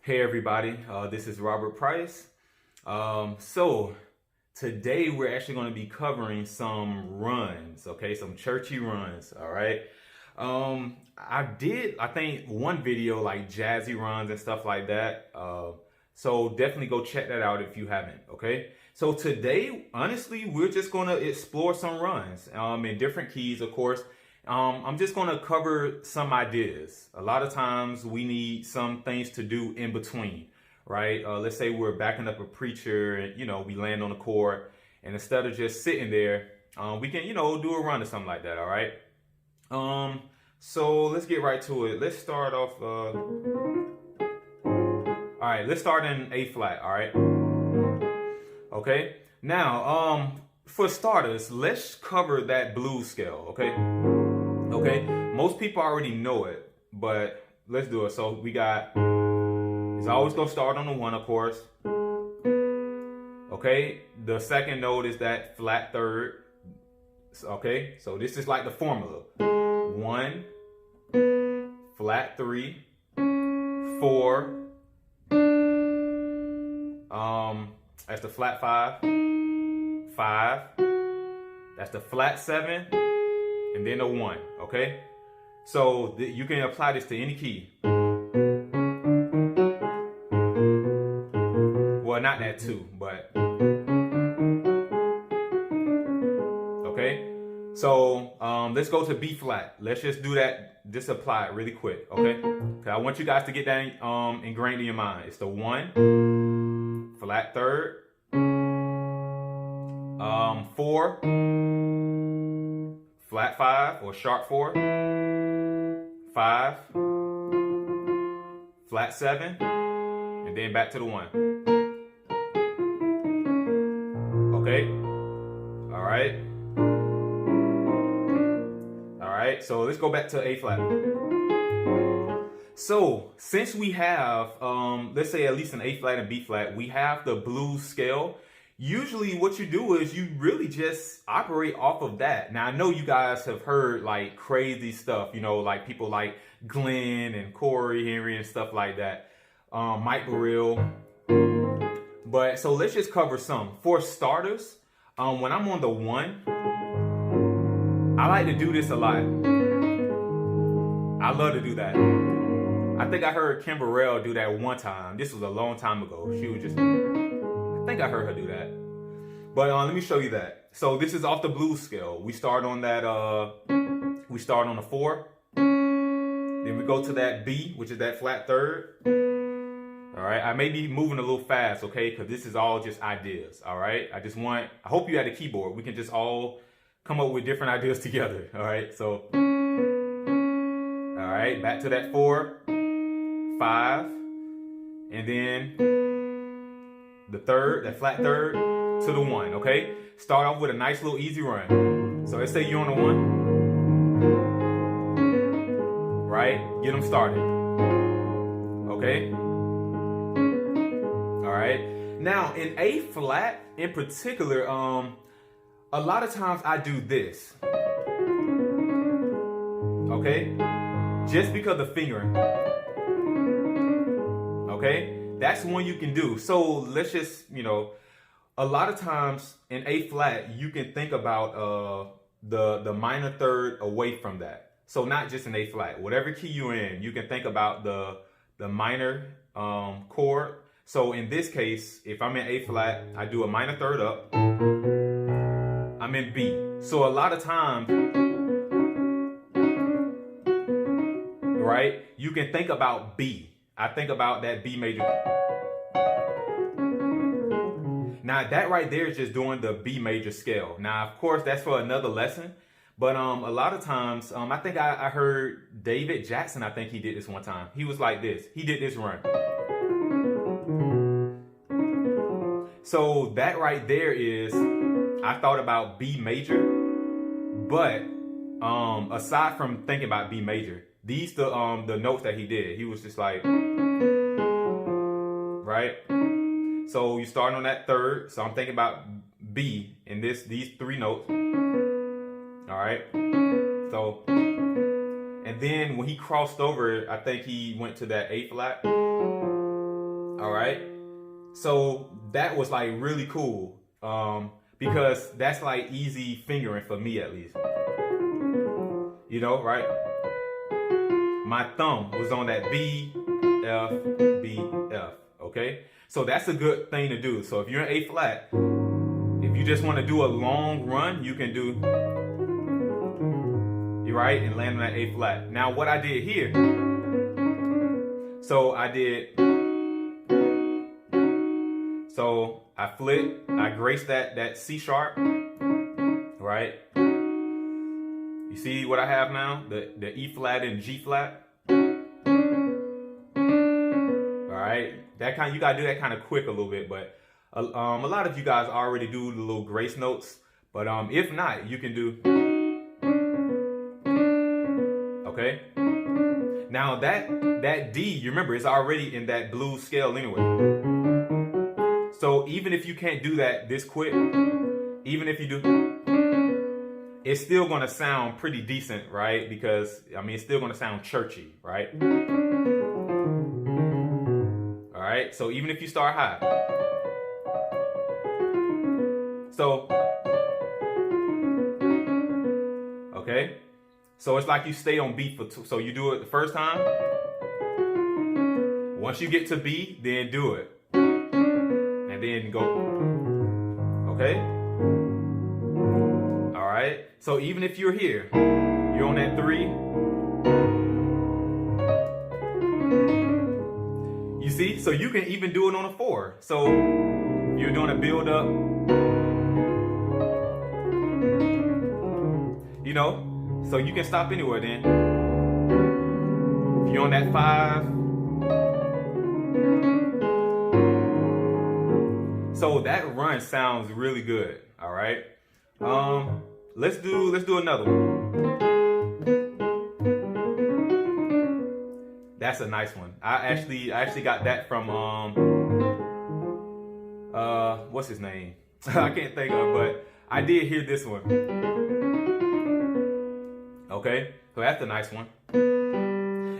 Hey everybody, this is Robert Price. So today we're actually going to be covering some runs, okay, some churchy runs, all right. I think one video like jazzy runs and stuff like that. So definitely go check that out if you haven't, okay. So today, honestly, we're just going to explore some runs in different keys, of course. I'm just going to cover some ideas. A lot of times we need some things to do in between, right? Let's say we're backing up a preacher and, we land on a chord, and instead of just sitting there, we can, do a run or something like that. All right. So let's get right to it. Let's start off. All right, let's start in A flat. All right. Okay. Now, for starters, let's cover that blues scale. Okay. Okay, most people already know it, but let's do it. So we got, it's always gonna start on the one, of course. Okay, the second note is that flat third. Okay, so this is like the formula. 1, flat 3, 4. That's the flat 5, 5. That's the flat 7. And then a 1, okay? So you can apply this to any key. Well, not that 2, but okay. So let's go to B flat. Let's just do that. Just apply it really quick, okay? Okay, I want you guys to get that ingrained in your mind. It's the 1, flat third, 4. Flat 5 or sharp 4, 5, flat 7, and then back to the 1. Okay? Alright. Alright, so let's go back to A flat. So, since we have, let's say at least an A flat and B flat, we have the blues scale. Usually what you do is you really just operate off of that. Now, I know you guys have heard like crazy stuff, like people like Glenn and Corey Henry and stuff like that. Mike Burrell. But so let's just cover some. For starters, when I'm on the 1, I like to do this a lot. I love to do that. I think I heard Kim Burrell do that one time. This was a long time ago. She was just... I think I heard her do that. But let me show you that. So this is off the blues scale. We start on that, we start on the 4. Then we go to that B, which is that flat third. All right, I may be moving a little fast, okay? Because this is all just ideas, all right? I hope you had a keyboard. We can just all come up with different ideas together, all right? So, all right, back to that 4, 5, and then the third, that flat third, to the 1, okay? Start off with a nice little easy run. So let's say you're on the 1, right? Get them started, okay? All right. Now in A flat in particular, a lot of times I do this, okay? Just because of fingering, okay? That's one you can do. So let's just, a lot of times in A flat, you can think about the minor third away from that. So not just in A flat, whatever key you're in, you can think about the minor chord. So in this case, if I'm in A flat, I do a minor third up. I'm in B. So a lot of times, right, you can think about B. I think about that B major. Now that right there is just doing the B major scale. Now, of course, that's for another lesson. But a lot of times, I think I heard David Jackson, I think he did this one time. He was like this. He did this run. So that right there is, I thought about B major. But aside from thinking about B major, these the notes that he did. He was just like, right? So you start on that third. So I'm thinking about B in these 3 notes. All right. So, and then when he crossed over, I think he went to that A flat. All right. So that was like really cool. Because that's like easy fingering for me at least. You know, right? My thumb was on that B, F, B, F. Okay? So that's a good thing to do. So if you're in A flat, if you just want to do a long run, you can do, you're right, and land on that A flat. Now what I did here, so I flipped, I graced that C sharp, right? You see what I have now? The E flat and G flat. All right, you gotta do that kind of quick a little bit, but a lot of you guys already do the little grace notes, but if not, you can do. Okay. Now that D, you remember, it's already in that blues scale anyway. So even if you can't do that this quick, even if you do, it's still gonna sound pretty decent, right? Because I mean, it's still gonna sound churchy, right? All right. So even if you start high, so okay. So it's like you stay on B for 2. So you do it the first time. Once you get to B, then do it. And then go. Okay? All right. So even if you're here, you're on that 3. You see? So you can even do it on a 4. So you're doing a build up. You know? So you can stop anywhere then. If you're on that 5. So that run sounds really good. All right. Let's do another one. That's a nice one. I actually got that from what's his name? I can't think of, but I did hear this one. Okay, so that's a nice one.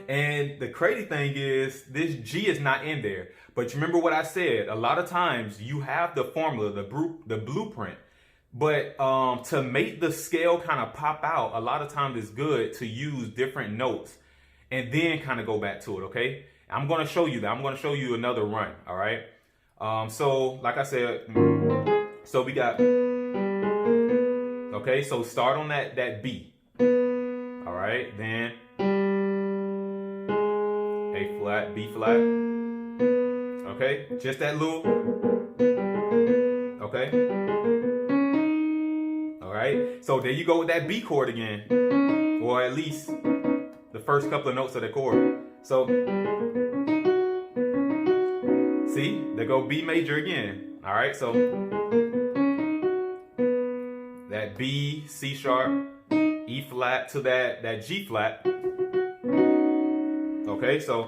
And the crazy thing is, this G is not in there. But you remember what I said? A lot of times you have the formula, the blueprint. But to make the scale kind of pop out, a lot of times it's good to use different notes and then kind of go back to it, okay? I'm going to show you that. I'm going to show you another run, all right? So, like I said, so we got, okay, so start on that B. All right, then A flat, B flat. Okay, just that little. Okay. All right, so there you go with that B chord again, or at least the first couple of notes of the chord. So, see, there go B major again. All right, so that B, C sharp, E flat to that G flat. Okay, so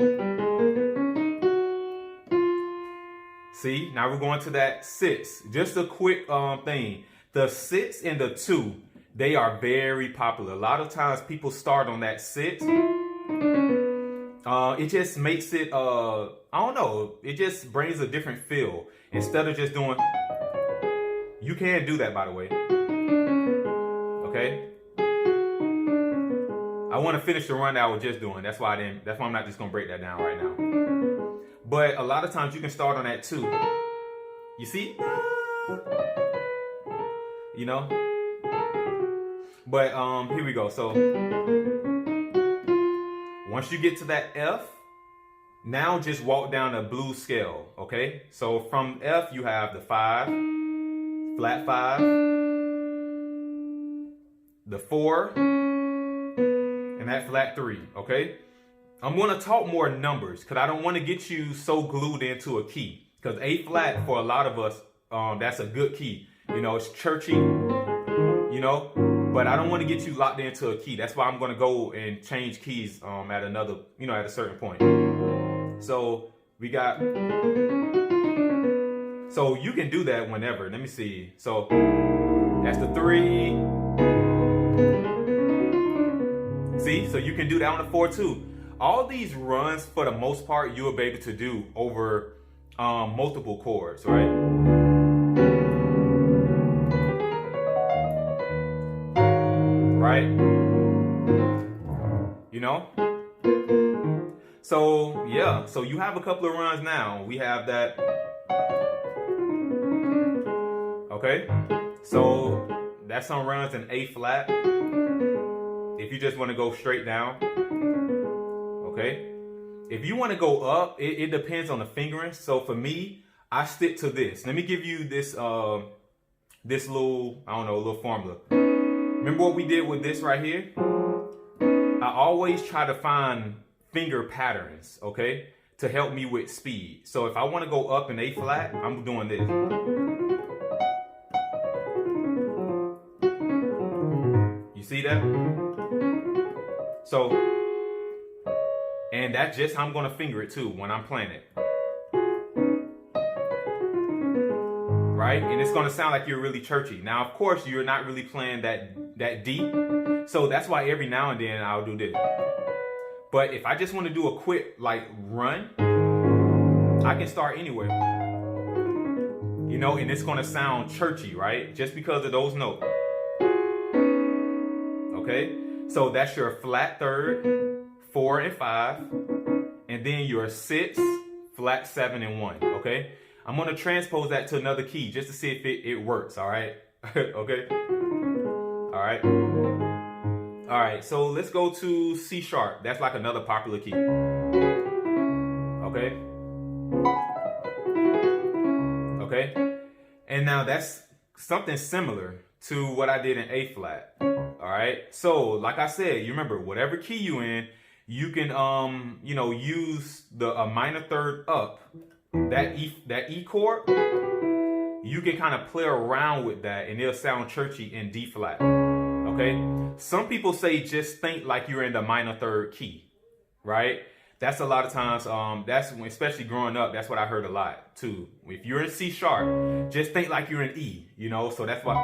see, now we're going to that 6. Just a quick thing. The 6 and the 2, they are very popular. A lot of times people start on that 6. It just makes it I don't know, it just brings a different feel. Instead of just doing, you can do that, by the way. Okay? I want to finish the run that I was just doing. That's why I'm not just gonna break that down right now. But a lot of times you can start on that 2. You see? You know? But here we go. So once you get to that F, now just walk down the blues scale, okay? So from F you have the 5, flat 5, the 4, and that flat 3, okay? I'm gonna talk more numbers because I don't want to get you so glued into a key. Because A flat for a lot of us, that's a good key. You know, it's churchy, you know, but I don't want to get you locked into a key. That's why I'm gonna go and change keys at another, you know, at a certain point. So we got, so you can do that whenever. Let me see. So that's the 3. See, so you can do that on the 4 too. All these runs, for the most part, you'll be able to do over multiple chords, right? Right? You know? So yeah, so you have a couple of runs now. We have that. Okay? So that's some runs in A flat. If you just want to go straight down. Okay? If you want to go up, it depends on the fingering. So for me, I stick to this. Let me give you this this little, I don't know, little formula. Remember what we did with this right here? I always try to find finger patterns, okay, to help me with speed. So if I want to go up in A flat, I'm doing this. You see that? So, and that's just how I'm going to finger it too when I'm playing it. Right? And it's going to sound like you're really churchy. Now, of course, you're not really playing that deep. So that's why every now and then I'll do this. But if I just want to do a quick like run, I can start anywhere. You know, and it's going to sound churchy, right? Just because of those notes. Okay? So that's your flat third, 4 and 5, and then your 6, flat 7 and 1, okay? I'm going to transpose that to another key just to see if it works, all right? Okay? All right? All right, so let's go to C sharp. That's like another popular key. Okay? Okay? And now that's something similar to what I did in A flat. All right? So, like I said, you remember, whatever key you in, you can, you know, use a minor third up, that E chord. You can kind of play around with that, and it'll sound churchy in D flat. Okay? Some people say just think like you're in the minor third key, right? That's a lot of times, that's when, especially growing up, that's what I heard a lot too. If you're in C sharp, just think like you're in E, you know? So that's why.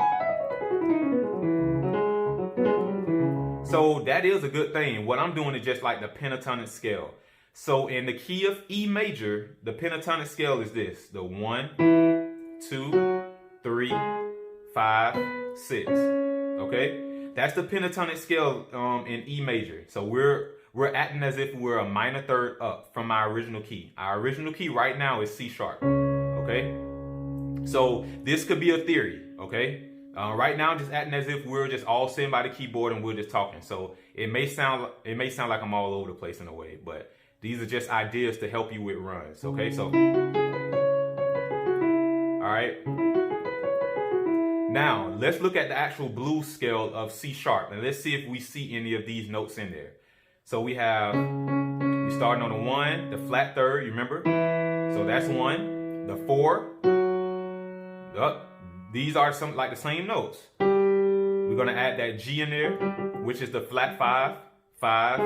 So that is a good thing. What I'm doing is just like the pentatonic scale. So in the key of E major, the pentatonic scale is this: the 1, 2, 3, 5, 6. Okay? That's the pentatonic scale in E major. So we're acting as if we're a minor third up from our original key. Our original key right now is C sharp. Okay? So this could be a theory, okay? Right now, I'm just acting as if we're just all sitting by the keyboard and we're just talking. So it may sound like I'm all over the place in a way, but these are just ideas to help you with runs. Okay, so all right. Now let's look at the actual blues scale of C sharp, and let's see if we see any of these notes in there. So we starting on the 1, the flat third. You remember? So that's 1, the 4. These are some like the same notes. We're gonna add that G in there, which is the flat 5, 5,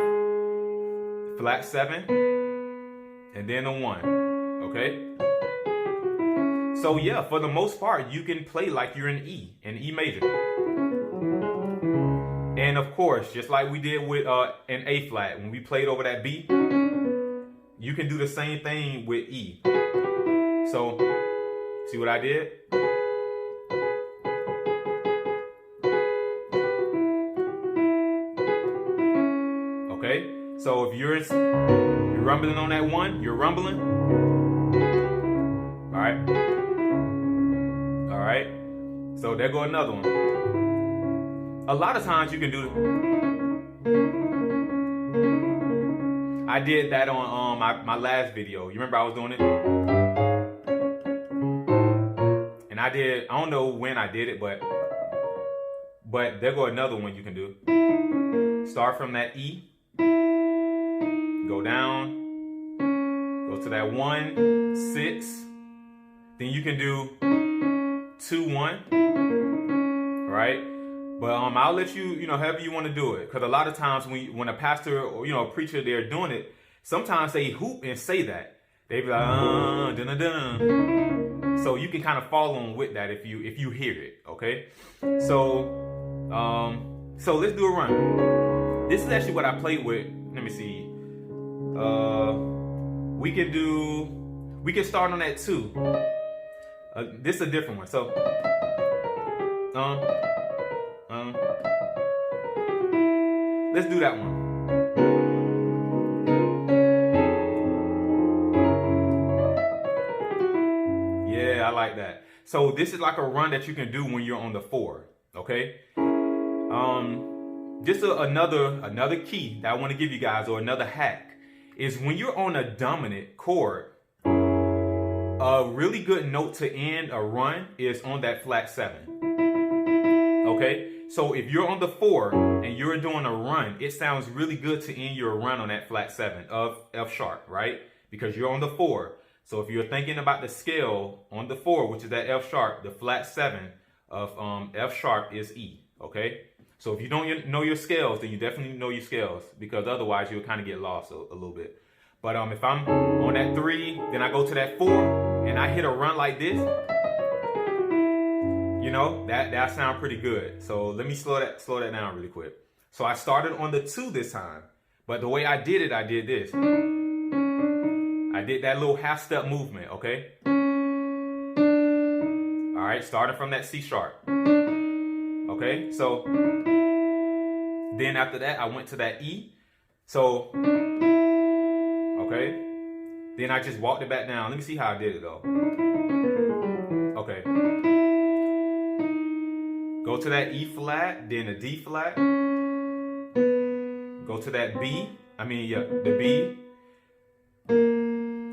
flat 7, and then a 1. Okay? So yeah, for the most part, you can play like you're in E major. And of course, just like we did with an A flat, when we played over that B, you can do the same thing with E. So, see what I did? Okay, so if you're rumbling on that 1, you're rumbling. All right. All right. So there go another one. A lot of times you can do. I did that on my last video. You remember I was doing it? And I don't know when I did it, but there go another one you can do. Start from that E. Go down, go to that 1, 6, then you can do 2, 1, right? But I'll let you, however you want to do it, because a lot of times when a pastor or a preacher, they're doing it, sometimes they hoop and say that. They be like, dun, dun, dun. So you can kind of follow on with that if you hear it, okay? So let's do a run. This is actually what I played with. Let me see. We can do we can start on that 2. This is a different one. So, let's do that one. Yeah, I like that. So this is like a run that you can do when you're on the 4, okay? Just another key that I want to give you guys, or another hack, is when you're on a dominant chord, a really good note to end a run is on that flat 7. Okay? So if you're on the 4 and you're doing a run, it sounds really good to end your run on that flat 7 of F sharp, right? Because you're on the 4. So if you're thinking about the scale on the 4, which is that F sharp, the flat 7 of F sharp is E, okay? So if you don't know your scales, then you definitely know your scales, because otherwise you'll kind of get lost a little bit. But if I'm on that 3, then I go to that 4, and I hit a run like this, you know, that sounds pretty good. So let me slow that down really quick. So I started on the 2 this time, but the way I did it, I did this. I did that little half step movement, okay? All right, starting from that C sharp. Okay, so then after that, I went to that E. So, okay, then I just walked it back down. Let me see how I did it though. Okay. Go to that E flat, then a D flat. Go to that B. The B.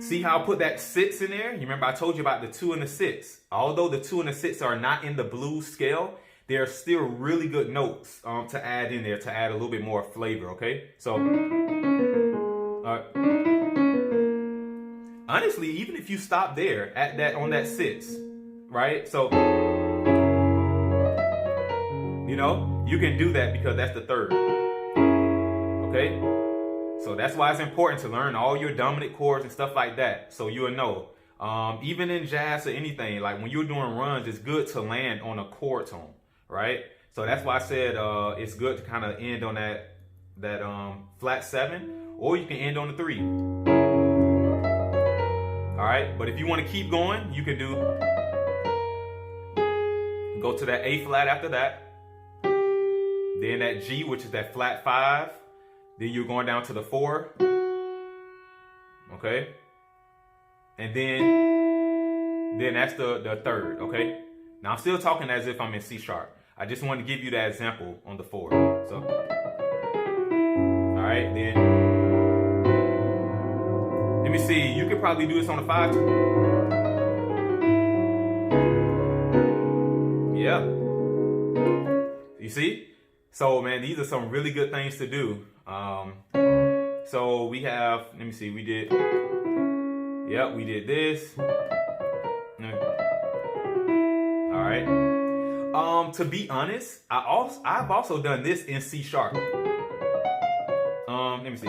See how I put that 6 in there? You remember I told you about the 2 and the 6. Although the 2 and the 6 are not in the blues scale, they're still really good notes to add in there, to add a little bit more flavor, okay? So, honestly, even if you stop there at that on that 6, right? So, you know, you can do that because that's the 3rd, okay? So that's why it's important to learn all your dominant chords and stuff like that, so you'll know. Even in jazz or anything, like when you're doing runs, it's good to land on a chord tone, right? So that's why I said it's good to kind of end on that flat 7, or you can end on the 3. All right, but if you want to keep going, you can go to that A flat after that, then that G, which is that flat 5. Then you're going down to the 4, okay? And then that's the 3rd, okay? Now I'm still talking as if I'm in C sharp. I just want to give you that example on the 4. So, all right, then let me see. You could probably do this on the 5 too. Yeah. You see? So man, these are some really good things to do. So we have, let me see, we did this. All right. To be honest, I've also done this in C sharp. Let me see.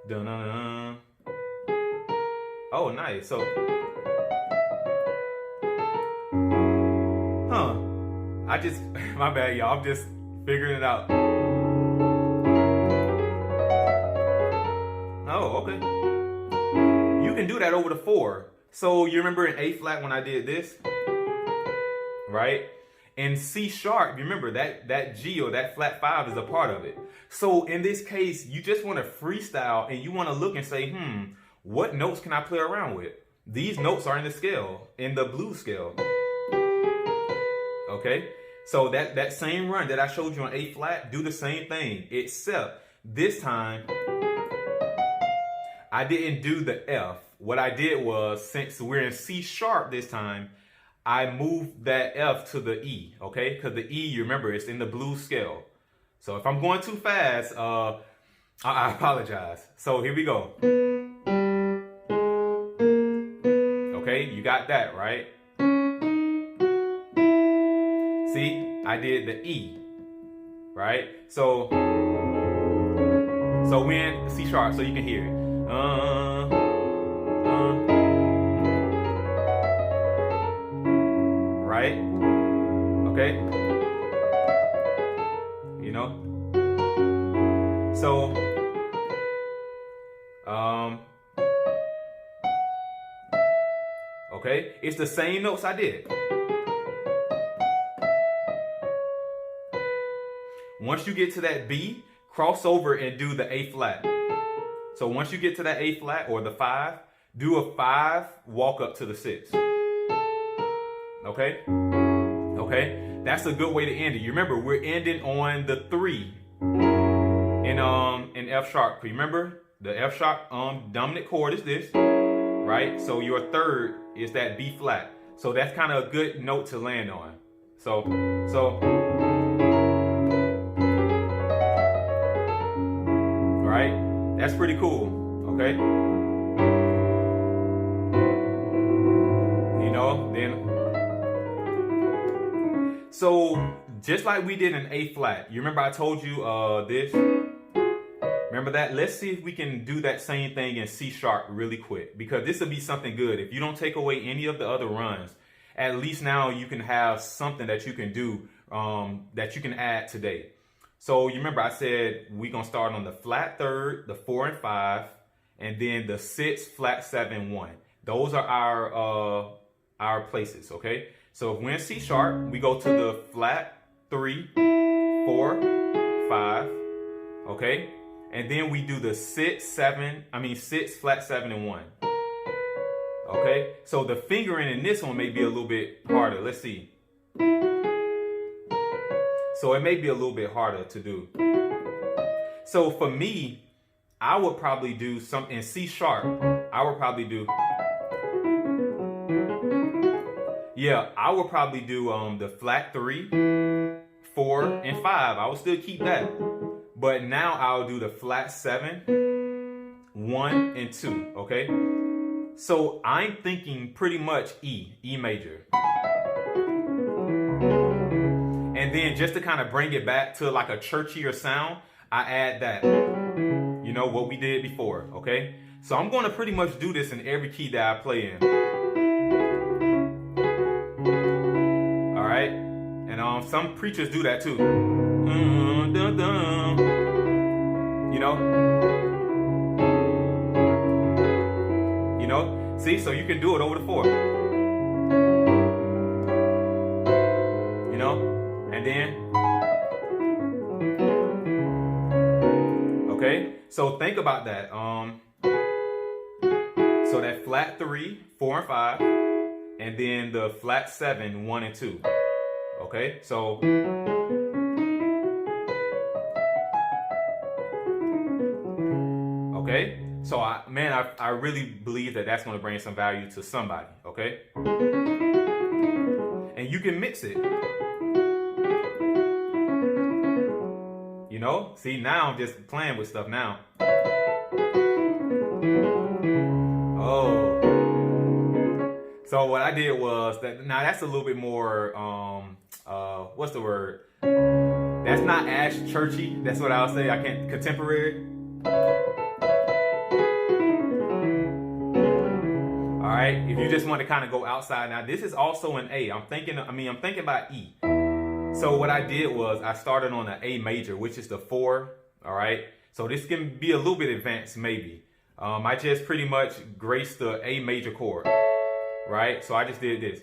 Dun-dun-dun. Oh, nice. So, my bad, y'all. I'm just figuring it out. Oh, okay. You can do that over the 4. So you remember in A flat when I did this, right? In C sharp, you remember that G or that flat 5 is a part of it. So in this case, you just want to freestyle and you want to look and say, what notes can I play around with? These notes are in the scale, in the blues scale. Okay? So that same run that I showed you on A flat, do the same thing, except this time I didn't do the F. What I did was, since we're in C sharp this time, I moved that F to the E, okay? Because the E, you remember, it's in the blues scale. So if I'm going too fast, I apologize. So here we go. Okay, you got that, right? See, I did the E, right? So we're in C sharp, so you can hear it. Right? Okay? You know? So, Okay, it's the same notes I did. Once you get to that B, cross over and do the A flat. So once you get to that A flat or the 5, do a 5, walk up to the 6. Okay? Okay? That's a good way to end it. You remember, we're ending on the 3 in F sharp. Remember, the F sharp dominant chord is this, right? So your 3rd is that B flat. So that's kind of a good note to land on. So right? That's pretty cool, okay? You know, then, so just like we did in A flat, you remember I told you this? Remember that? Let's see if we can do that same thing in C sharp really quick, because this will be something good. If you don't take away any of the other runs, at least now you can have something that you can do, that you can add today. So you remember I said we're going to start on the flat 3rd, the 4 and 5, and then the 6, flat 7, 1. Those are our places, okay? So if we're in C sharp, we go to the flat 3, 4, 5, okay? And then we do the 6, flat 7 and 1. Okay? So the fingering in this one may be a little bit harder. Let's see. So it may be a little bit harder to do. So for me, I would probably do something in C sharp. I would probably do, the flat 3, 4, and 5. I would still keep that. But now I'll do the flat 7, 1, and 2, okay? So I'm thinking pretty much E major. And then just to kind of bring it back to like a churchier sound, I add that, you know, what we did before, okay? So I'm going to pretty much do this in every key that I play in. All right? And some preachers do that too. You know? See, so you can do it over the 4. You know? And then, okay, so think about that. So that flat 3, 4, and 5, and then the flat 7, 1, and 2. Okay, so okay, so I really believe that that's going to bring some value to somebody. Okay, and you can mix it. You know, see, now I'm just playing with stuff now. Oh. So what I did was that, now that's a little bit more, what's the word? That's not as churchy. That's what I'll say. I can't, contemporary. All right. If you just want to kind of go outside. Now this is also an A. I'm thinking about E. So what I did was I started on an A major, which is the 4, all right? So this can be a little bit advanced maybe. I just pretty much graced the A major chord, right? So I just did this.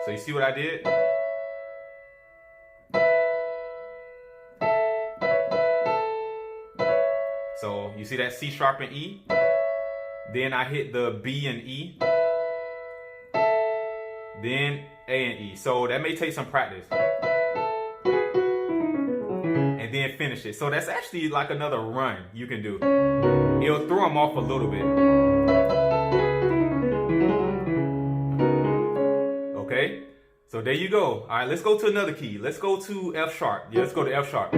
So you see what I did? So you see that C sharp and E? Then I hit the B and E. Then A and E. So that may take some practice. And then finish it. So that's actually like another run you can do. It'll throw them off a little bit. Okay? So there you go. All right, let's go to another key. Let's go to F sharp. Yeah, let's go to F sharp.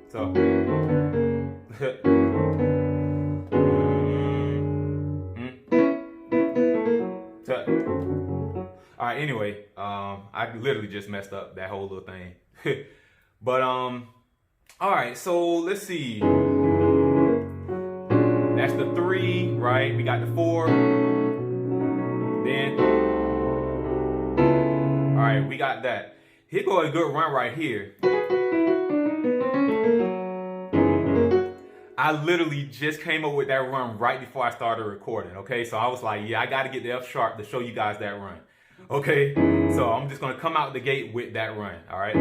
So. All right, anyway, I literally just messed up that whole little thing. But, all right, so let's see. That's the 3, right? We got the 4. Then, all right, we got that. Here go a good run right here. I literally just came up with that run right before I started recording. Okay, so I was like, yeah, I got to get the F sharp to show you guys that run. Okay, so I'm just gonna come out the gate with that run. All right.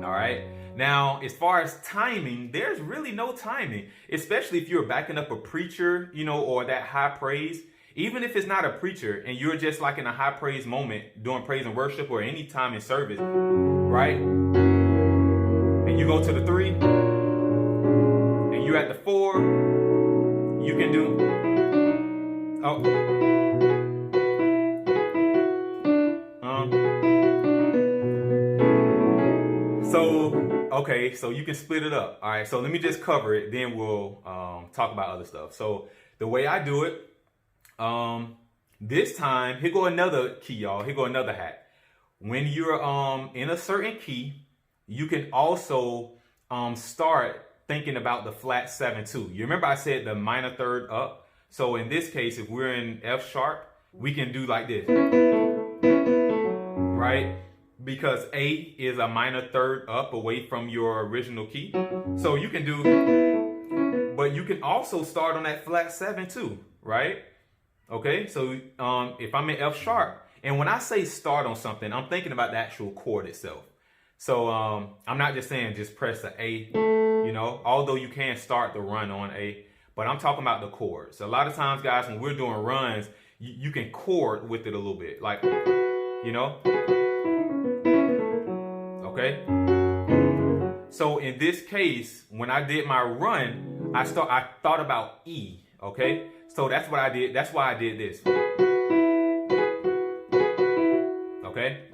All right. Now, as far as timing, there's really no timing, especially if you're backing up a preacher, you know, or that high praise. Even if it's not a preacher and you're just like in a high praise moment doing praise and worship or any time in service, right? And you go to the 3 and you're at the 4, you can do, okay, so you can split it up. All right, so let me just cover it, then we'll talk about other stuff. So the way I do it, this time, here go another key, y'all. Here go another hack. When you're in a certain key, you can also start thinking about the flat 7 too. You remember I said the minor third up? So in this case, if we're in F sharp, we can do like this, right? Because A is a minor third up away from your original key. So you can do, but you can also start on that flat 7 too, right? Okay, so if I'm in F sharp, and when I say start on something, I'm thinking about the actual chord itself. So I'm not just saying just press the A, you know, although you can start the run on A, but I'm talking about the chords. So a lot of times, guys, when we're doing runs, you can chord with it a little bit, like, you know, okay? So in this case, when I did my run, I thought about E, okay? So that's what I did. That's why I did this. Okay?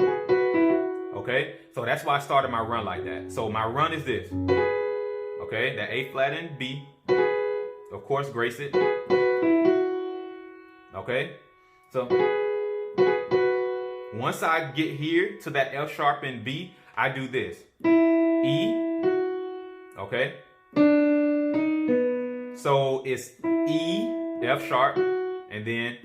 Okay? So that's why I started my run like that. So my run is this. Okay? That A flat and B. Of course, grace it. Okay? So once I get here to that F sharp and B, I do this. E. Okay? So it's E, F sharp, and then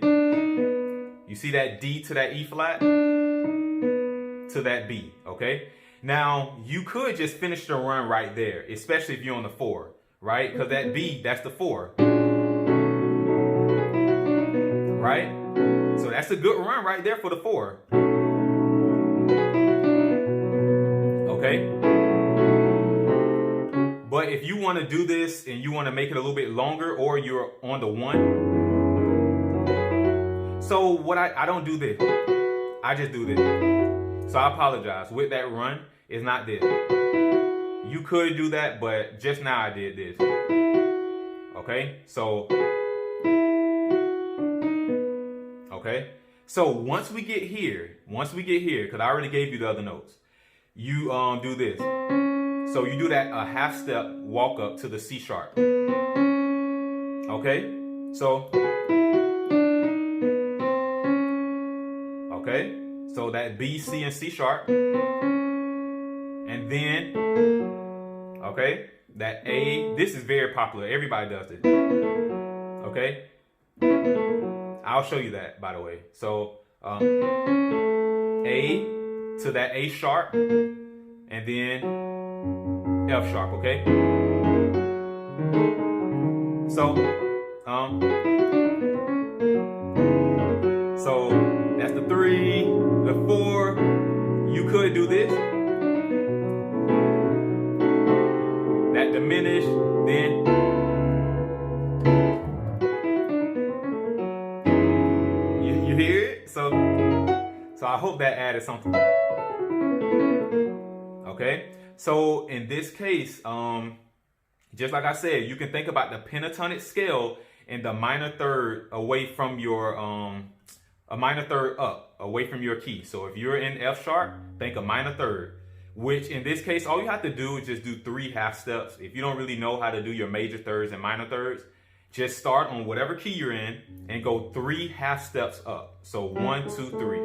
you see that D to that E flat to that B, okay? Now, you could just finish the run right there, especially if you're on the 4, right? Because that B, that's the 4, right? So that's a good run right there for the 4, okay? But if you want to do this and you want to make it a little bit longer, or you're on the 1, so what I don't do this, I just do this. So I apologize. With that run, it's not this. You could do that, but just now I did this. Okay? So, okay? So once we get here, because I already gave you the other notes, you do this. So you do that a half step walk up to the C sharp. Okay? So, okay? So that B, C, and C sharp. And then, okay, that A, this is very popular. Everybody does this. Okay? I'll show you that, by the way. So, A to that A sharp, and then F sharp, okay? So, that's the 3, the 4. You could do this. That diminished, then you hear it? So I hope that added something. Okay? So in this case, just like I said, you can think about the pentatonic scale and the minor third away from your a minor third up away from your key. So if you're in F sharp, think a minor third, which in this case, all you have to do is just do 3 half steps. If you don't really know how to do your major thirds and minor thirds, just start on whatever key you're in and go 3 half steps up. So 1, 2, 3.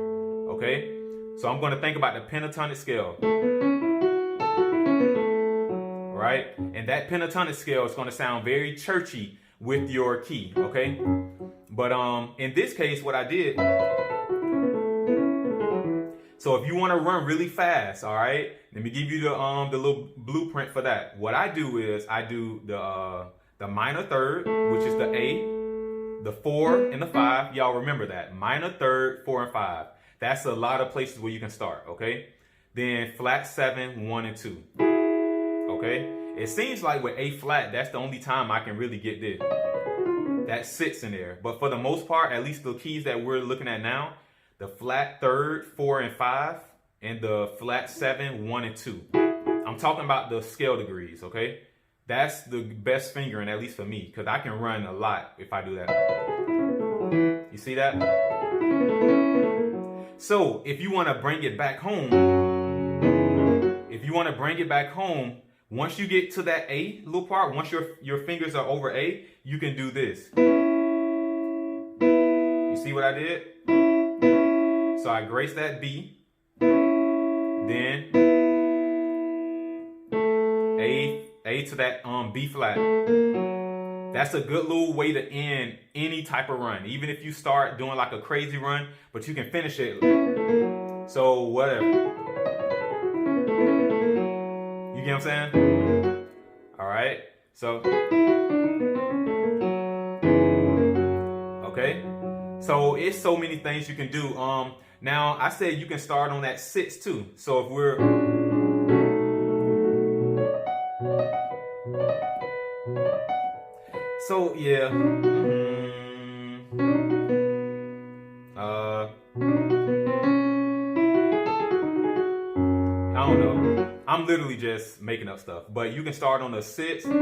Okay? So I'm going to think about the pentatonic scale. Right? And that pentatonic scale is going to sound very churchy with your key. Okay? But in this case, what I did, so if you want to run really fast, all right, Let me give you the little blueprint for that. What I do is I do the minor third, which is the A, the 4 and the 5. Y'all remember that. Minor third, 4 and 5. That's a lot of places where you can start, okay? Then flat 7, 1 and 2. Okay? It seems like with A flat, that's the only time I can really get this. That sits in there. But for the most part, at least the keys that we're looking at now, the flat third, 4 and 5, and the flat 7, 1 and 2. I'm talking about the scale degrees, okay? That's the best fingering, at least for me, because I can run a lot if I do that. You see that? So if you want to bring it back home, once you get to that A little part, once your fingers are over A, you can do this. You see what I did? So I grace that B, then A to that B flat. That's a good little way to end any type of run, even if you start doing like a crazy run, but you can finish it. So whatever. You get what I'm saying? All right. So okay. So it's so many things you can do. Now I said you can start on that 6 too. So if we're yeah. I don't know. I'm literally just making up stuff. But you can start on a 6. Now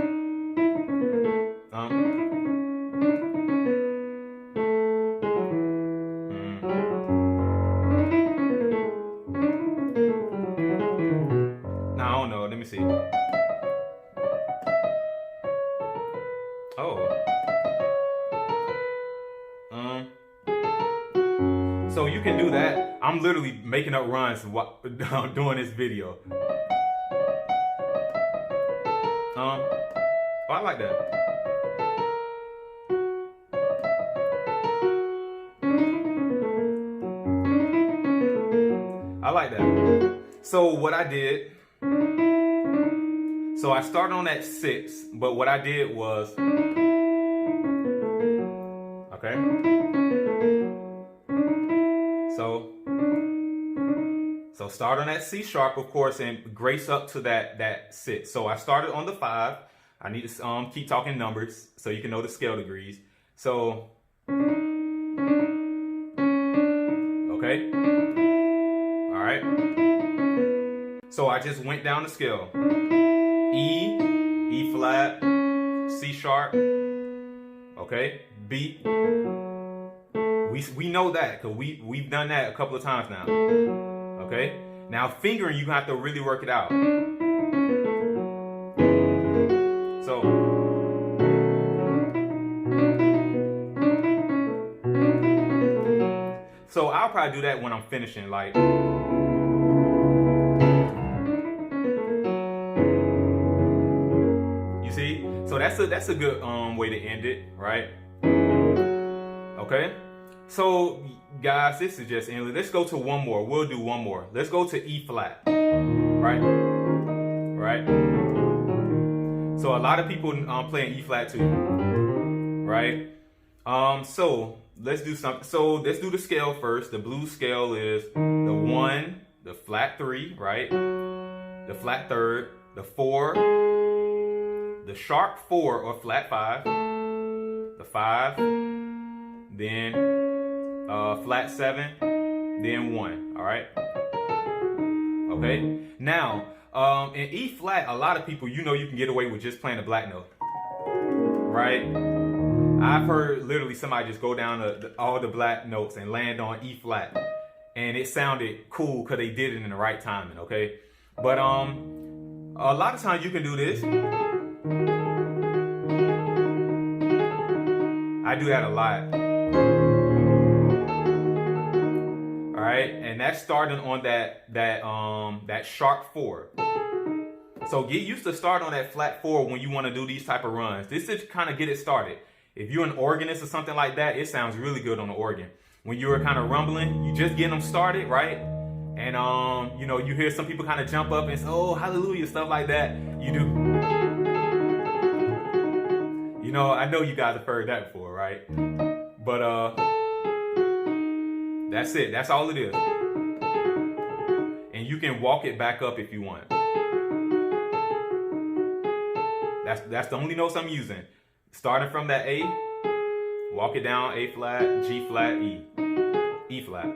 I don't know. Let me see. Oh. So you can do that. I'm literally making up runs while doing this video. Oh, I like that. I like that. So what I did, so I started on that 6, but what I did was, okay. So start on that C sharp, of course, and grace up to that 6. So I started on the 5. I need to keep talking numbers so you can know the scale degrees. So, okay. All right. So I just went down the scale. E, E flat, C sharp, okay, B. We know that because we've done that a couple of times now. Okay, now fingering, you have to really work it out. So I'll probably do that when I'm finishing, like. You see? So that's a good way to end it, right? Okay. So guys, this is just endless. Let's go to one more. We'll do one more. Let's go to E flat. Right? Right? So a lot of people play in E flat too. Right? So let's do something. So let's do the scale first. The blues scale is the 1, the flat 3, right? The flat third, the 4, the sharp 4 or flat 5, the 5, then flat 7, then 1. All right. Okay. Now, in E flat, a lot of people, you can get away with just playing the black note, right? I've heard literally somebody just go down all the black notes and land on E flat, and it sounded cool because they did it in the right timing. Okay, but a lot of times you can do this. I do that a lot. All right, and that's starting on that sharp 4. So get used to start on that flat 4 when you want to do these type of runs. This is kind of get it started. If you're an organist or something like that, it sounds really good on the organ. When you're kind of rumbling, you just get them started, right? And you know, you hear some people kind of jump up and say, "Oh, hallelujah," stuff like that. You do. You know, I know you guys have heard that before, right? But that's it. That's all it is. And you can walk it back up if you want. That's the only notes I'm using. Starting from that A, walk it down, A flat, G flat, E. E flat.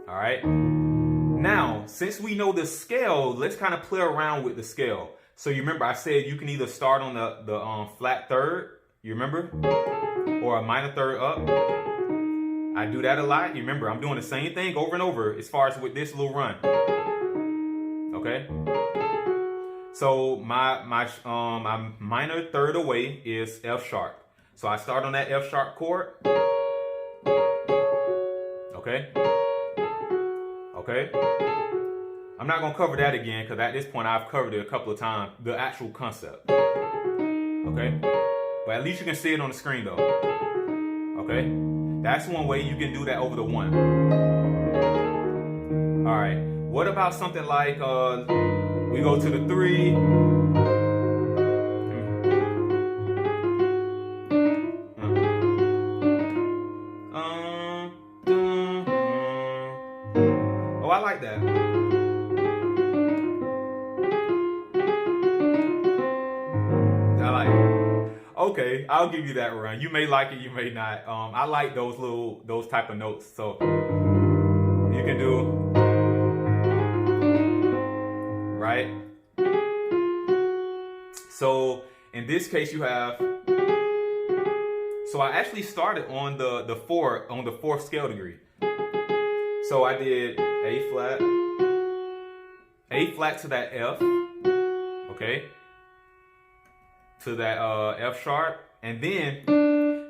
All right. Now, since we know the scale, let's kind of play around with the scale. So you remember I said you can either start on the flat third, you remember? Or a minor third up. I do that a lot. You remember, I'm doing the same thing over and over as far as with this little run. Okay? So my minor third away is F sharp. So I start on that F sharp chord. Okay? Okay? I'm not going to cover that again because at this point I've covered it a couple of times, the actual concept. Okay? But at least you can see it on the screen though. Okay? That's one way you can do that over the one. All right. What about something like we go to the 3. Oh, I like that. I like it. Okay, I'll give you that run. You may like it, you may not. I like those type of notes. So you can do, right? So in this case you have, so I actually started on the 4, on the 4th scale degree. So I did A flat to that F, okay? To that F sharp, and then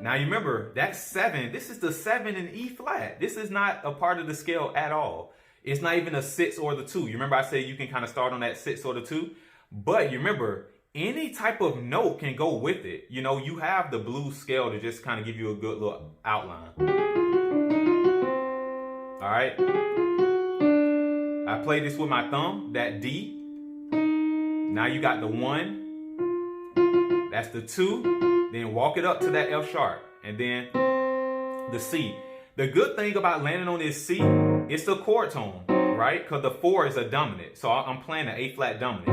now you remember that's 7. This is the 7 in E flat. This is not a part of the scale at all. It's not even a 6 or the 2. You remember I said you can kind of start on that 6 or the 2, but you remember any type of note can go with it. You know, you have the blues scale to just kind of give you a good little outline. All right. I play this with my thumb, that D. Now you got the 1. That's the 2, then walk it up to that F sharp, and then the C. The good thing about landing on this C, it's the chord tone, right? Because the 4 is a dominant, so I'm playing an A flat dominant,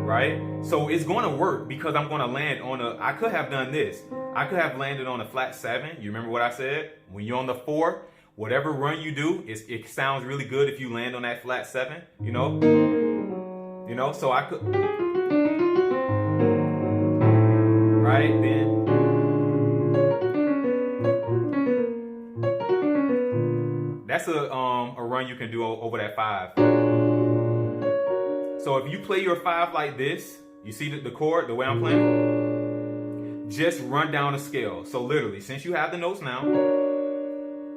right? So it's going to work because I'm going to land on I could have done this. I could have landed on a flat 7. You remember what I said? When you're on the 4, whatever run you do, it sounds really good if you land on that flat 7, you know? You know, so I could... Right then, that's a run you can do over that 5. So if you play your 5 like this, you see the chord, the way I'm playing, just run down the scale. So literally, since you have the notes now,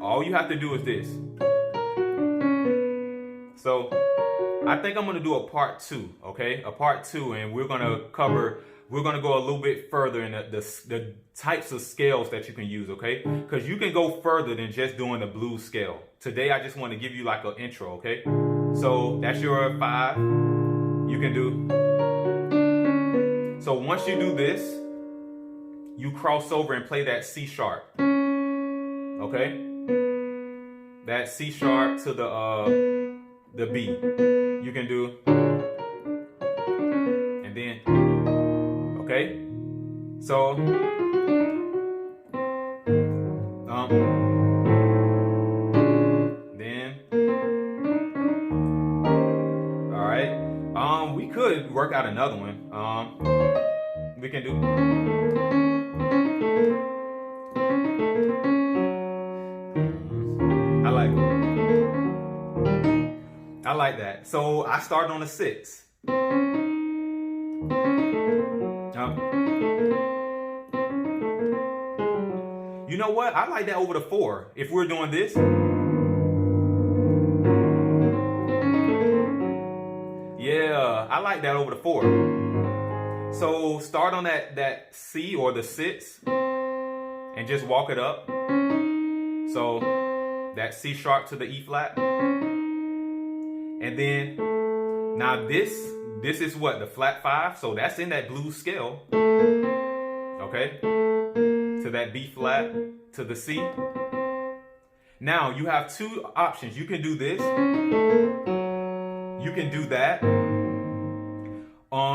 all you have to do is this. So I think I'm going to do a part 2, okay? A part 2, and we're going to cover... We're going to go a little bit further in the types of scales that you can use, okay? Because you can go further than just doing the blues scale. Today, I just want to give you like an intro, okay? So that's your 5. You can do. So once you do this, you cross over and play that C sharp, okay? That C sharp to the B. You can do. And then... Okay, so then all right, we could work out another one. We can do. I like that. So I started on a 6. You know what? I like that over the 4. If we're doing this. Yeah, I like that over the 4. So start on that C or the 6 and just walk it up. So that C sharp to the E flat. And then, now this is what? The flat 5. So that's in that blues scale. Okay? To that B flat, to the C. Now, you have two options. You can do this. You can do that.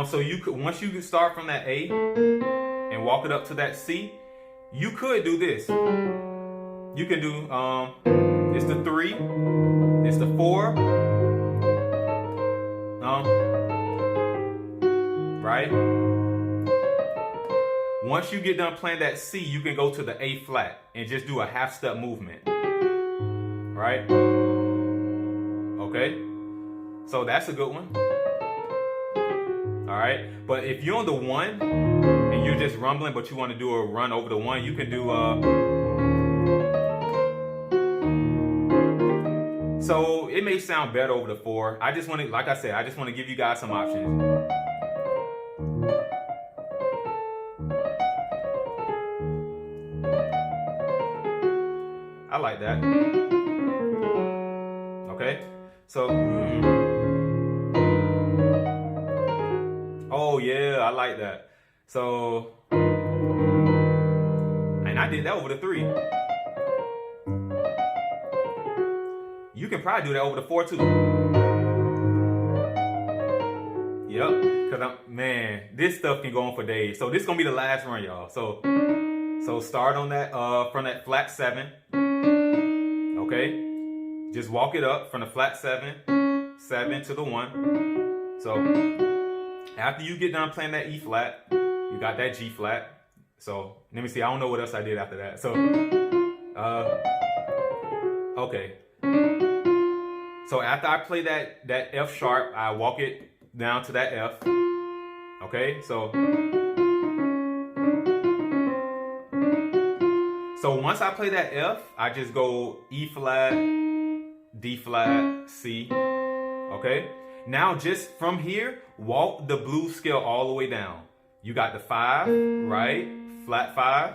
So you could, once you start from that A and walk it up to that C, you could do this. You can do, it's the 3, it's the 4, right? Once you get done playing that C, you can go to the A flat and just do a half step movement, right? Okay, so that's a good one. All right, but if you're on the 1 and you're just rumbling, but you want to do a run over the 1, you can do so it may sound better over the 4. I just want to, like I said, I just want to give you guys some options. I like that. Okay, so oh yeah, I like that. So, and I did that over the 3. You can probably do that over the 4 too. Yep, cause man, this stuff can go on for days. So this is gonna be the last run, y'all. So start on that from that flat 7. Okay, just walk it up from the flat 7 to the 1. So after you get done playing that E flat, you got that G flat. So let me see, I don't know what else I did after that. So okay. So after I play that F sharp, I walk it down to that F. Okay, so once I play that F, I just go E flat, D flat, C. Okay, now just from here, walk the blues scale all the way down. You got the 5, right? Flat 5,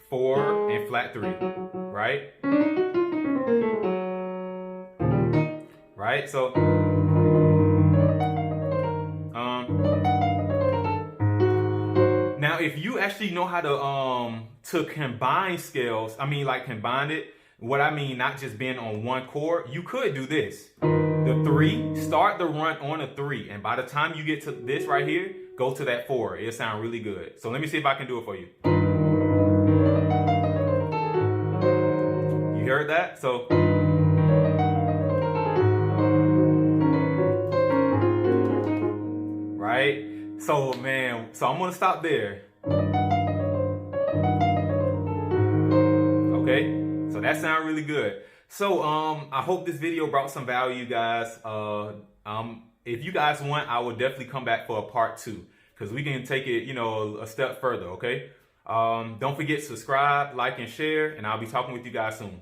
4, and flat 3, right? Right, so now if you actually know how to combine scales, I mean like combine it, what I mean not just being on one chord, you could do this. The 3, start the run on a 3, and by the time you get to this right here, go to that 4. It'll sound really good. So let me see if I can do it for you. You heard that? So right? So man, so I'm gonna stop there. Okay, so that sounds really good. So I hope this video brought some value, guys. If you guys want, I will definitely come back for a part 2 because we can take it, you know, a step further. Okay. Don't forget to subscribe, like, and share, and I'll be talking with you guys soon.